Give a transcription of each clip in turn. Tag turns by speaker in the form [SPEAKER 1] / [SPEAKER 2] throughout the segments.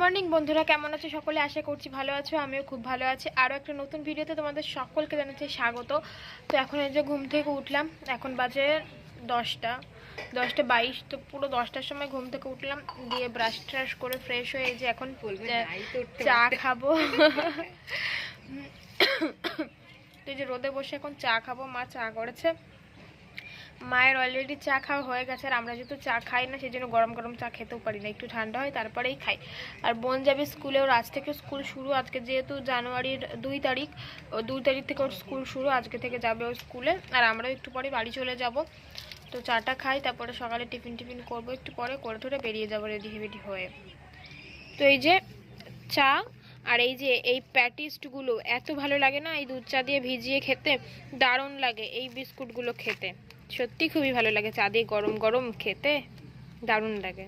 [SPEAKER 1] Morning বন্ধুরা, কেমন আছো সকলে? আশা করছি ভালো আছো, আমিও খুব ভালো আছি। আরও একটা নতুন ভিডিওতে তোমাদের সকলকে জানাচ্ছি স্বাগত। তো এখন এই যে ঘুম থেকে উঠলাম, এখন বাজে 10টা 22। তো পুরো 10টার সময় ঘুম থেকে উঠলাম, দিয়ে ব্রাশ ট্রাশ করে ফ্রেশ হয়ে এই যে এখন চা খাবো। তো এই যে রোদে বসে এখন চা খাবো, মা চা করেছে। মায়ের অলরেডি চা খাওয়া হয়ে গেছে, আর আমরা যেহেতু চা খাই না সেই জন্য গরম গরম চা খেতেও পারি না, একটু ঠান্ডা হয় তারপরেই খাই। আর বোন যাবে স্কুলে, ওর আজ থেকে স্কুল শুরু। আজকে যেহেতু জানুয়ারির 2 তারিখ, ও 2 তারিখ থেকে ওর স্কুল শুরু, আজকে থেকে যাবে ওর স্কুলে। আর আমরাও একটু পরে বাড়ি চলে যাব। তো চাটা খাই, তারপরে সকালে টিফিন করবো, একটু পরে করে ধরে বেরিয়ে যাবো রেডি হয়ে। তো এই যে চা, আর এই যে এই প্যাটিসগুলো এত ভালো লাগে না, এই দুধ চা দিয়ে ভিজিয়ে খেতে দারুণ লাগে। এই বিস্কুটগুলো খেতে সত্যি খুবই ভালো লাগে, চা দিয়ে গরম গরম খেতে দারুণ লাগে।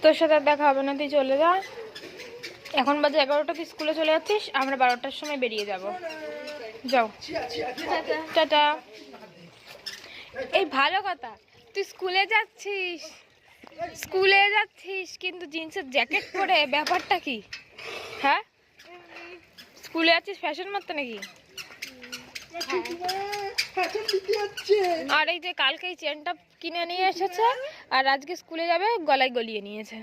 [SPEAKER 1] তোর সাথে আর দেখা হবে না, তুই চলে যা। এখন বাজে 11টা, তুই স্কুলে চলে যাচ্ছিস, আমরা 12টার সময় বেরিয়ে যাব। যাও, টাটা। এই ভালো কথা, তুই স্কুলে যাচ্ছিস কিন্তু জিন্সের জ্যাকেট পরে, ব্যাপারটা কি? হ্যাঁ, স্কুলে যাচ্ছিস ফ্যাশন মারতে নাকি? আর এই যে কালকে এই চেনটা কিনে নিয়ে এসেছে, আর আজকে স্কুলে যাবে গলায় গলিয়ে নিয়েছে।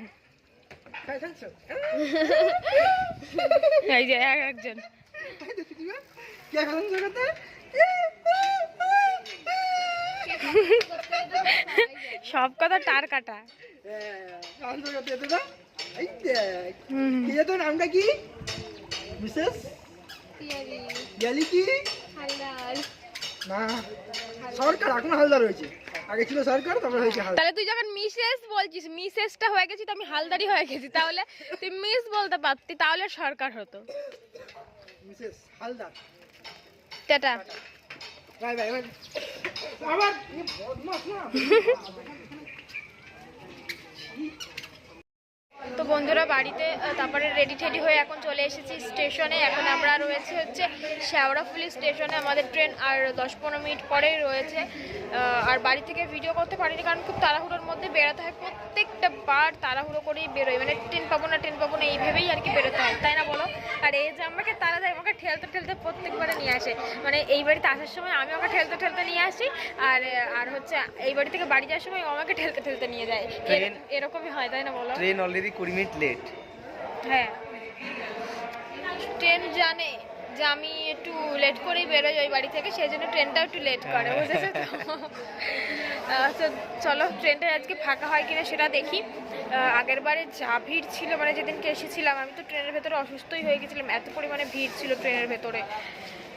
[SPEAKER 1] এই যে একজন সব কথা টার কাটা।
[SPEAKER 2] নামটা কি? মিসেস ইয়ালি কি? না, সরকার এখন হালদার হয়েছে, আগে ছিল সরকার, তারপরে হয়েছে হালদার।
[SPEAKER 1] তাহলে তুই যখন মিসেস বলছিস, মিসেসটা হয়ে গেছি তো আমি হালদারি হয়ে গেছি, তাহলে তুই মিস বলতে পারতি, তাহলে সরকার হতো।
[SPEAKER 2] Mrs Haldar.
[SPEAKER 1] Tata.
[SPEAKER 2] Bye bye. আবার বদমাশ না।
[SPEAKER 1] তো বন্ধুরা বাড়িতে তারপরে রেডি টেডি হয়ে এখন চলে এসেছি স্টেশনে। এখন আমরা রয়েছে হচ্ছে শেওড়াফুলি স্টেশনে, আমাদের ট্রেন আর 10-15 মিনিট পরেই রয়েছে। আর বাড়ি থেকে ভিডিও করতে পারিনি, কারণ খুব তাড়াহুড়োর মধ্যে বেরোতে হয়, প্রত্যেকটা বার তাড়াহুড়ো করেই বেরোয়, মানে ট্রেন পাবো না এইভাবেই আর কি বেরোতে হয়, তাই না বলো? আর এই যে আমাকে তারা দেয়, আমাকে ঠেলতে প্রত্যেকবারে নিয়ে আসে, মানে এই বাড়িতে আসার সময় আমি ওকে ঠেলতে নিয়ে আসি, আর হচ্ছে এই বাড়ি থেকে বাড়ি যাওয়ার সময় ও আমাকে ঠেলতে নিয়ে যায়। এরকমই হয়, তাই না বলো?
[SPEAKER 3] Train already 20 minute late.
[SPEAKER 1] হ্যাঁ, ট্রেন জানে যে আমি একটু লেট করেই বেরোই ওই বাড়ি থেকে, সেই জন্য ট্রেনটাও একটু লেট করে, বুঝেছো তো? তো চলো, ট্রেনটা আজকে ফাঁকা হয় কিনা সেটা দেখি। আগের বারে যা ভিড় ছিল, মানে যেদিনকে এসেছিলাম আমি তো ট্রেনের ভেতরে অসুস্থই হয়ে গেছিলাম, এত পরিমাণে ভিড় ছিল ট্রেনের ভেতরে।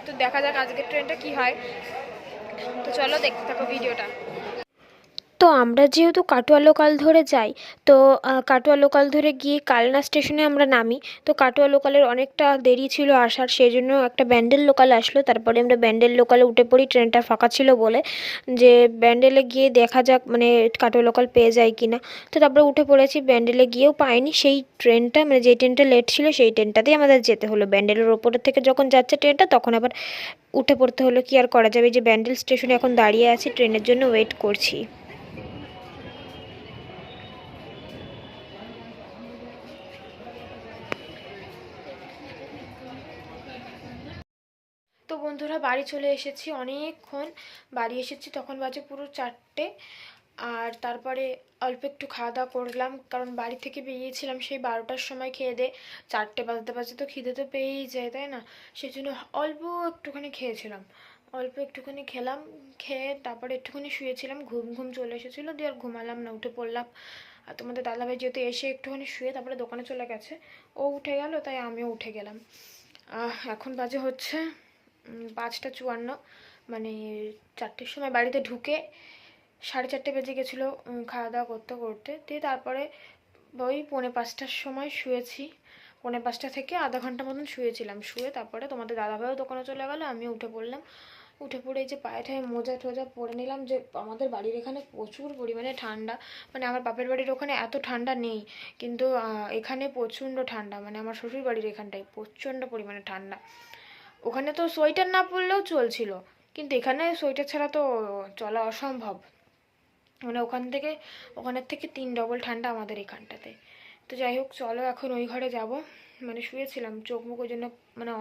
[SPEAKER 1] তো দেখা যাক আজকের ট্রেনটা কি হয়। তো চলো দেখতে থাকো ভিডিওটা। তো আমরা যেহেতু কাটোয়া লোকাল ধরে যাই, তো কাটোয়া লোকাল ধরে গিয়ে কালনা স্টেশনে আমরা নামি। তো কাটোয়া লোকালের অনেকটা দেরি ছিল আসার, সেই জন্য একটা ব্যান্ডেল লোকাল আসলো। তারপরে আমরা ব্যান্ডেল লোকালে উঠে পড়ি, ট্রেনটা ফাঁকা ছিল বলে, যে ব্যান্ডেলে গিয়ে দেখা যাক মানে কাটোয়া লোকাল পেয়ে যায় কি না। তো তারপরে উঠে পড়েছি, ব্যান্ডেলে গিয়েও পাইনি সেই ট্রেনটা, মানে যে ট্রেনটা লেট ছিল সেই ট্রেনটাতেই আমাদের যেতে হলো। ব্যান্ডেলের ওপরের থেকে যখন যাচ্ছে ট্রেনটা, তখন আবার উঠে পড়তে হলো, কি আর করা যাবে। যে ব্যান্ডেল স্টেশনে এখন দাঁড়িয়ে আছি, ট্রেনের জন্য ওয়েট করছি। তো বন্ধুরা বাড়ি চলে এসেছি, অনেকক্ষণ বাড়ি এসেছি, তখন বাজে পুরো 4টে। আর তারপরে অল্প একটু খাওয়া দাওয়া করলাম, কারণ বাড়ি থেকে বেরিয়েছিলাম সেই 12টার সময়, খেয়ে দিয়ে 4টে বাজতে তো খিদে তো পেয়েই যায়, তাই না? সেই জন্য অল্প একটুখানি খেয়েছিলাম, অল্প একটুখানি খেলাম। খেয়ে তারপরে একটুখানি শুয়েছিলাম, ঘুম চলে এসেছিলো, দিয়ে আর ঘুমালাম না, উঠে পড়লাম। আর তোমাদের দাদাভাই যেহেতু এসে একটুখানি শুয়ে তারপরে দোকানে চলে গেছে, ও উঠে গেল, তাই আমিও উঠে গেলাম। এখন বাজে হচ্ছে 5টা 54, মানে 4টের সময় বাড়িতে ঢুকে 4:30 বেজে গেছিলো খাওয়া দাওয়া করতে করতে। দিয়ে তারপরে ওই 4:45টার সময় শুয়েছি, 4:45 থেকে আধা ঘন্টা মতন শুয়েছিলাম। শুয়ে তারপরে তোমাদের দাদাভাইও দোকানে চলে গেলো, আমিও উঠে পড়লাম। উঠে পড়ে এই যে পায়ে ঠায়ে মোজা টোজা পরে নিলাম। যে আমাদের বাড়ির এখানে প্রচুর পরিমাণে ঠান্ডা, মানে আমার বাপের বাড়ির ওখানে এত ঠান্ডা নেই, কিন্তু এখানে প্রচণ্ড ঠান্ডা, মানে আমার শ্বশুর বাড়ির এখানটায় প্রচণ্ড পরিমাণে ঠান্ডা। ওখানে তো সোয়েটার না পরলেও চলছিল, কিন্তু এখানে সোয়েটার ছাড়া তো চলা অসম্ভব। মানে ওখানের থেকে 3 ডবল ঠান্ডা আমাদের এখানটাতে। তো যাই হোক চলো এখন ওই ঘরে যাব। মানে শুয়েছিলাম, চোখ মুখ ওই জন্য মানে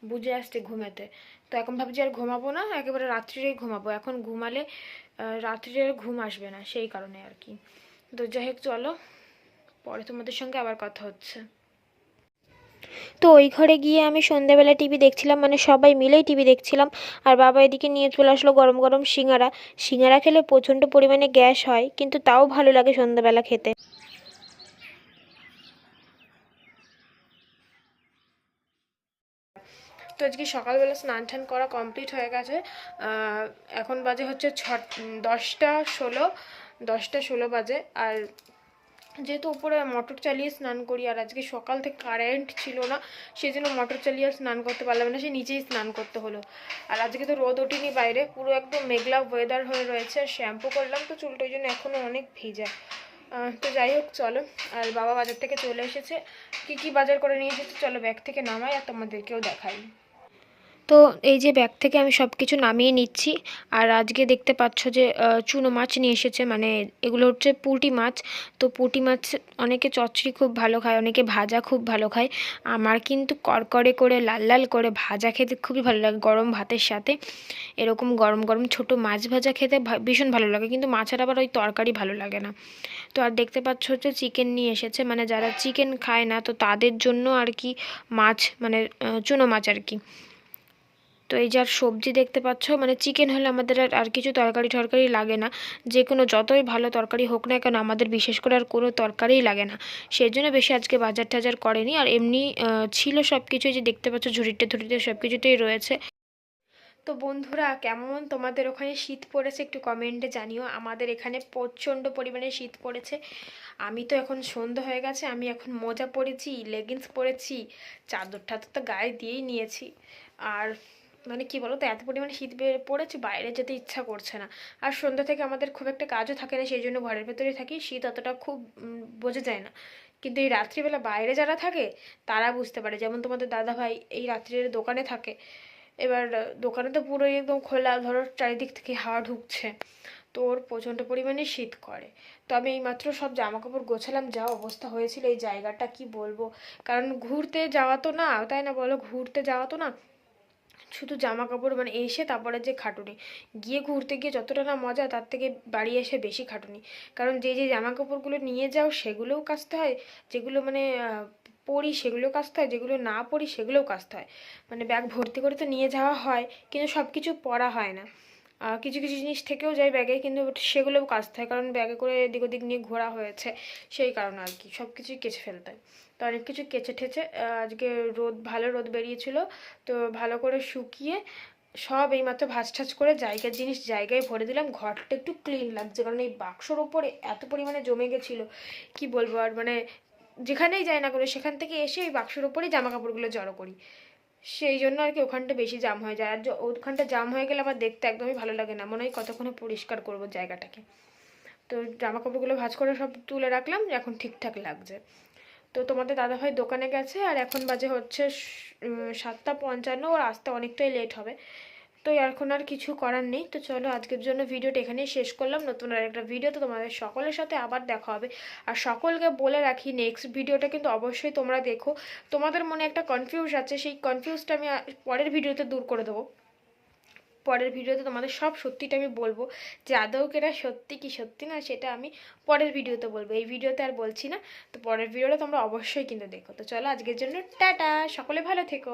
[SPEAKER 1] বুঝে আসছে ঘুমেতে। তো এখন ভাবছি আর ঘুমাবো না, একেবারে রাত্রিরেই ঘুমাবো। এখন ঘুমালে রাত্রিরে আর ঘুম আসবে না, সেই কারণে আর কি। তো যাই হোক চলো, পরে তোমাদের সঙ্গে আবার কথা হচ্ছে।
[SPEAKER 3] তো ওই ঘরে গিয়ে আমি সন্ধ্যাবেলা টিভি দেখছিলাম, মানে সবাই মিলেই টিভি দেখছিলাম। আর বাবা এদিকে নিয়ে চলে আসলো গরম গরম সিঙ্গারা। সিঙ্গারা খেলে প্রচণ্ড পরিমাণে গ্যাস হয়, কিন্তু তাও ভালো লাগে সন্ধ্যাবেলা খেতে।
[SPEAKER 1] তো আজকে সকালবেলা স্নান টান করা কমপ্লিট হয়ে গেছে। এখন বাজে হচ্ছে 10টা 16, 10টা 16 বাজে। আর যেহেতু উপরে মোটর চালিয়ে স্নান করি, আর আজকে সকাল থেকে কারেন্ট ছিল না, সেই জন্য মোটর চালিয়ে স্নান করতে পারলাম না, সে নিচেই স্নান করতে হলো। আর আজকে তো রোদ ওঠেনি বাইরে, পুরো একদম মেঘলা ওয়েদার হয়ে রয়েছে। শ্যাম্পু করলাম তো চুলটা ওই জন্য এখনও অনেক ভিজা। তো যাই হোক চলো, আর বাবা বাজার থেকে চলে এসেছে। কি কি বাজার করে নিয়ে এসেছে চলো ব্যাগ থেকে নামাই আর তোমাদেরকেও দেখাই।
[SPEAKER 3] তো এই যে ব্যাগ থেকে আমি সব কিছু নামিয়ে নিচ্ছি। আর আজকে দেখতে পাচ্ছ যে চুনো মাছ নিয়ে এসেছে, মানে এগুলো হচ্ছে পুঁটি মাছ। তো পুঁটি মাছ অনেকে চচ্চড়ি খুব ভালো খায়, অনেকে ভাজা খুব ভালো খায়। আমার কিন্তু কড়কড়ে করে লাল লাল করে ভাজা খেতে খুবই ভালো লাগে গরম ভাতের সাথে। এরকম গরম গরম ছোটো মাছ ভাজা খেতে ভীষণ ভালো লাগে, কিন্তু মাছের আবার ওই তরকারি ভালো লাগে না। তো আর দেখতে পাচ্ছ হচ্ছে চিকেন নিয়ে এসেছে, মানে যারা চিকেন খায় না তো তাদের জন্য আর কি মাছ, মানে চুনো মাছ আর কি। তো এই যে আর সবজি দেখতে পাচ্ছ, মানে চিকেন হলে আমাদের আর কিছু তরকারি টরকারি লাগে না। যে কোনো যতই ভালো তরকারি হোক না কেন আমাদের বিশেষ করে আর কোনো তরকারিই লাগে না। সেই জন্য বেশি আজকে বাজার টাজার করেনি। আর এমনি ছিল সব কিছুই, যে দেখতে পাচ্ছ ঝুড়িতে ধুড়িতে সব কিছুতেই রয়েছে।
[SPEAKER 1] তো বন্ধুরা, কেমন তোমাদের ওখানে শীত পড়েছে একটু কমেন্টে জানিও। আমাদের এখানে প্রচণ্ড পরিমাণে শীত পড়েছে। আমি তো এখন সন্ধ্যা হয়ে গেছে, আমি এখন মোজা পরেছি, লেগিংস পরেছি, চাদর টাদর তো গায়ে দিয়েই নিয়েছি। আর মানে কি বলো তো, এত পরিমাণে শীত পড়েছে, বাইরে যেতে ইচ্ছা করছে না। আর সন্ধ্যা থেকে আমাদের খুব একটা কাজও থাকে না, সেই জন্য ঘরের ভেতরেই থাকি, শীত অতটা খুব বোঝা যায় না। কিন্তু এই রাত্রিবেলা বাইরে যারা থাকে তারা বুঝতে পারে, যেমন তোমাদের দাদা ভাই এই রাত্রির দোকানে থাকে। এবার দোকানে তো পুরোই একদম খোলা, ধরো চারিদিক থেকে হাওয়া ঢুকছে, তো ওর প্রচণ্ড পরিমাণে শীত করে। তো আমি এইমাত্র সব জামা কাপড় গোছালাম, যা অবস্থা হয়েছিল এই জায়গাটা কি বলবো। কারণ ঘুরতে যাওয়া তো না, তাই না বলো, ঘুরতে যাওয়া তো না, শুধু জামা কাপড় মানে এসে তারপরে যে খাটুনি। গিয়ে ঘুরতে গিয়ে যতটা না মজা, তার থেকে বাড়ি এসে বেশি খাটুনি। কারণ যে যে জামা কাপড়গুলো নিয়ে যাও সেগুলোও কাচতে হয়, যেগুলো মানে পরি সেগুলোও কাচতে হয়, যেগুলো না পরি সেগুলোও কাচতে হয়। মানে ব্যাগ ভর্তি করে তো নিয়ে যাওয়া হয়, কিন্তু সব কিছু পরা হয় না। কিছু কিছু জিনিস থেকেও যায় ব্যাগে, কিন্তু সেগুলোও কাচতে হয়, কারণ ব্যাগে করে এদিক ওদিক নিয়ে ঘোরা হয়েছে, সেই কারণে আর কি সব কিছুই কেচে ফেলতে হয়। তো অনেক কিছু কেচে ঠেচে আজকে ভালো রোদ বেরিয়েছিল, তো ভালো করে শুকিয়ে সব এইমাত্র ভাঁজ ঠাজ করে জায়গার জিনিস জায়গায় ভরে দিলাম। ঘরটা একটু ক্লিন লাগছে, কারণ এই বাক্সর ওপরে এত পরিমাণে জমে গেছিলো কি বলবো। আর মানে যেখানেই যাই না করে সেখান থেকে এসে ওই বাক্সর ওপরেই জামা কাপড়গুলো জড়ো করি, সেই জন্য আর কি ওখানটা বেশি জাম হয়ে যায়। আর ওখানটা জাম হয়ে গেলে আমার দেখতে একদমই ভালো লাগে না, মনে হয় কতক্ষণে পরিষ্কার করবো জায়গাটাকে। তো জামা কাপড়গুলো ভাঁজ করে সব তুলে রাখলাম, এখন ঠিকঠাক লাগছে। তো তোমাদের দাদাভাই দোকানে গেছে, আর এখন বাজে হচ্ছে 7টা 55, ওর আসতে অনেকটাই লেট হবে। তো এখন আর কিছু করার নেই। তো চলো আজকের জন্য ভিডিওটা এখানেই শেষ করলাম। নতুন আর একটা ভিডিওতে তোমাদের সকলের সাথে আবার দেখা হবে। আর সকলকে বলে রাখি, নেক্সট ভিডিওটা কিন্তু অবশ্যই তোমরা দেখো। তোমাদের মনে একটা কনফিউজ আছে, সেই কনফিউজটা আমি পরের ভিডিওতে দূর করে দেবো। পরের ভিডিওতে তোমাদের সব সত্যিটা আমি বলবো, যে আদৌ কেটা সত্যি কি সত্যি না, সেটা আমি পরের ভিডিওতে বলবো, এই ভিডিওতে আর বলছি না। তো পরের ভিডিওটা তোমরা অবশ্যই কিন্তু দেখো। তো চলো আজকের জন্য টাটা, সকলে ভালো থেকো।